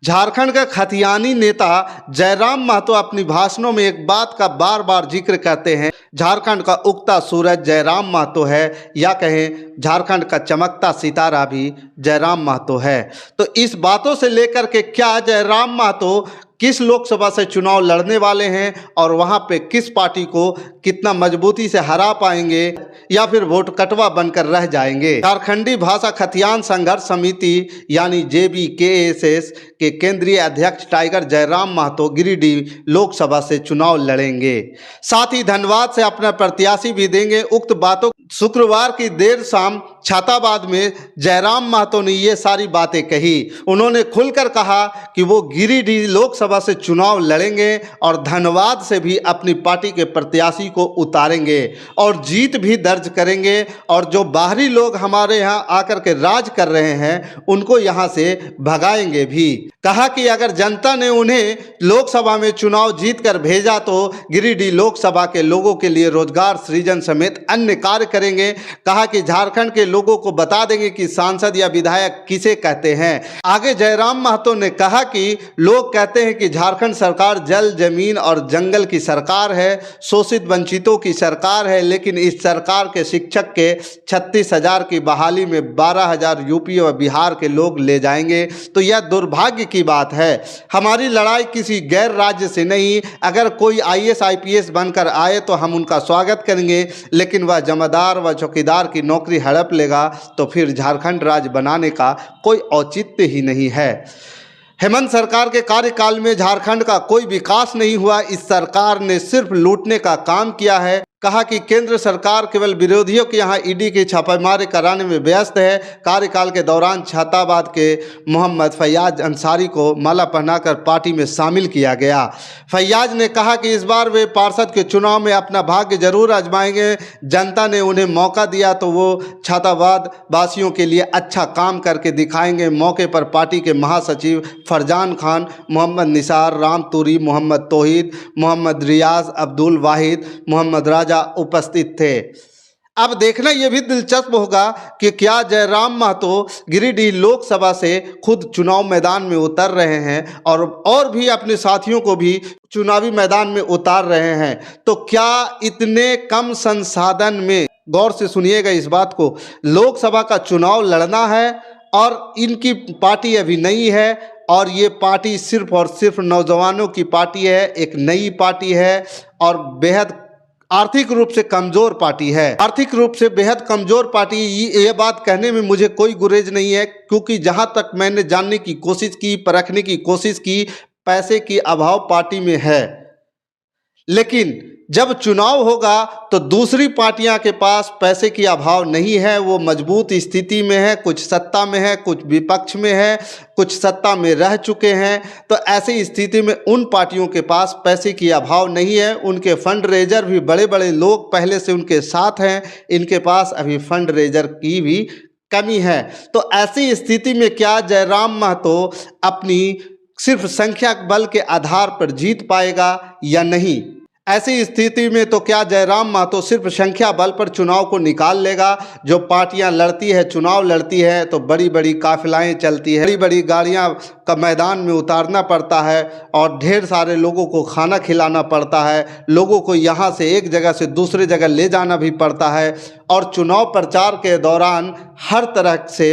झारखंड का खतियानी नेता जयराम महतो अपनी भाषणों में एक बात का बार बार जिक्र करते हैं। झारखंड का उगता सूरज जयराम महतो है, या कहें झारखंड का चमकता सितारा भी जयराम महतो है। तो इस बातों से लेकर के क्या जयराम महतो किस लोकसभा से चुनाव लड़ने वाले हैं और वहां पे किस पार्टी को कितना मजबूती से हरा पाएंगे या फिर वोट कटवा बनकर रह जाएंगे। झारखंडी भाषा खतियान संघर्ष समिति यानी JBKSS के केंद्रीय अध्यक्ष टाइगर जयराम महतो गिरिडीह लोकसभा से चुनाव लड़ेंगे, साथ ही धनबाद से अपना प्रत्याशी भी देंगे। उक्त बातों शुक्रवार की देर शाम छाताबाद में जयराम महतो ने ये सारी बातें कही। उन्होंने खुलकर कहा कि वो गिरिडीह लोकसभा से चुनाव लड़ेंगे और धनबाद से भी अपनी पार्टी के प्रत्याशी को उतारेंगे और जीत भी दर्ज करेंगे, और जो बाहरी लोग हमारे यहाँ आकर के राज कर रहे हैं उनको यहाँ से भगाएंगे भी। कहा कि अगर जनता ने उन्हें लोकसभा में चुनाव जीत कर भेजा तो गिरिडीह लोकसभा के लोगों के लिए रोजगार सृजन समेत अन्य कार्य करेंगे। कहा कि झारखंड के लोगों को बता देंगे कि सांसद या विधायक किसे कहते हैं। आगे जयराम महतो ने कहा कि लोग कहते हैं कि झारखंड सरकार जल जमीन और जंगल की सरकार है, शोषित वंचितों की सरकार है, लेकिन इस सरकार के शिक्षक के 36,000 की बहाली में 12,000 यूपी और बिहार के लोग ले जाएंगे। तो यह दुर्भाग्य की बात है। हमारी लड़ाई किसी गैर राज्य से नहीं। अगर कोई IAS IPS बनकर आए तो हम उनका स्वागत करेंगे, लेकिन वह जमादार व चौकीदार की नौकरी हड़प लेगा तो फिर झारखंड राज्य बनाने का कोई औचित्य ही नहीं है। हेमंत सरकार के कार्यकाल में झारखंड का कोई विकास नहीं हुआ। इस सरकार ने सिर्फ लूटने का काम किया है। कहा कि केंद्र सरकार केवल विरोधियों के यहाँ ED की छापेमारी कराने में व्यस्त है। कार्यकाल के दौरान छाताबाद के मोहम्मद फैयाज अंसारी को माला पहनाकर पार्टी में शामिल किया गया। फैयाज ने कहा कि इस बार वे पार्षद के चुनाव में अपना भाग्य जरूर आजमाएंगे। जनता ने उन्हें मौका दिया तो वो छाताबाद वासियों के लिए अच्छा काम करके दिखाएंगे। मौके पर पार्टी के महासचिव फरजान खान, मोहम्मद निसार, राम तुरी, मोहम्मद तौहीद, मोहम्मद रियाज, अब्दुल वाहिद, मोहम्मद राजा उपस्थित थे। अब देखना यह भी दिलचस्प होगा कि क्या जयराम महतो गिरिडीह लोकसभा से खुद चुनाव मैदान में उतर रहे हैं और भी अपने साथियों को भी चुनावी मैदान में उतार रहे हैं। तो क्या इतने कम संसाधन में, गौर से सुनिएगा इस बात को, लोकसभा का चुनाव लड़ना है और इनकी पार्टी अभी नई है और ये पार्टी सिर्फ और सिर्फ नौजवानों की पार्टी है, एक नई पार्टी है और बेहद आर्थिक रूप से कमजोर पार्टी है। आर्थिक रूप से बेहद कमजोर पार्टी, ये बात कहने में मुझे कोई गुरेज नहीं है, क्योंकि जहां तक मैंने जानने की कोशिश की, परखने की कोशिश की, पैसे की अभाव पार्टी में है। लेकिन जब चुनाव होगा तो दूसरी पार्टियां के पास पैसे की अभाव नहीं है, वो मजबूत स्थिति में है, कुछ सत्ता में है, कुछ विपक्ष में है, कुछ सत्ता में रह चुके हैं। तो ऐसी स्थिति में उन पार्टियों के पास पैसे की अभाव नहीं है। उनके फंड रेजर भी बड़े बड़े लोग पहले से उनके साथ हैं, इनके पास अभी फंड रेजर की भी कमी है। तो ऐसी स्थिति में क्या जयराम महतो अपनी सिर्फ संख्या बल के आधार पर जीत पाएगा या नहीं? ऐसी स्थिति में तो क्या जयराम महतो सिर्फ संख्या बल पर चुनाव को निकाल लेगा? जो पार्टियां लड़ती है, चुनाव लड़ती है, तो बड़ी बड़ी काफिलाएं चलती है, बड़ी बड़ी गाड़ियां का मैदान में उतारना पड़ता है और ढेर सारे लोगों को खाना खिलाना पड़ता है, लोगों को यहां से एक जगह से दूसरे जगह ले जाना भी पड़ता है, और चुनाव प्रचार के दौरान हर तरह से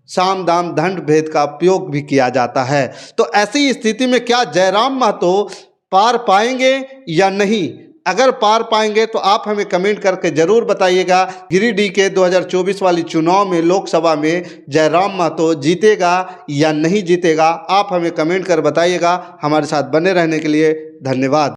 साम दाम दंड भेद का उपयोग भी किया जाता है। तो ऐसी स्थिति में क्या जयराम महतो पार पाएंगे या नहीं? अगर पार पाएंगे तो आप हमें कमेंट करके ज़रूर बताइएगा। गिरिडीह के 2024 वाली चुनाव में लोकसभा में जयराम महतो जीतेगा या नहीं जीतेगा? आप हमें कमेंट कर बताइएगा। हमारे साथ बने रहने के लिए धन्यवाद।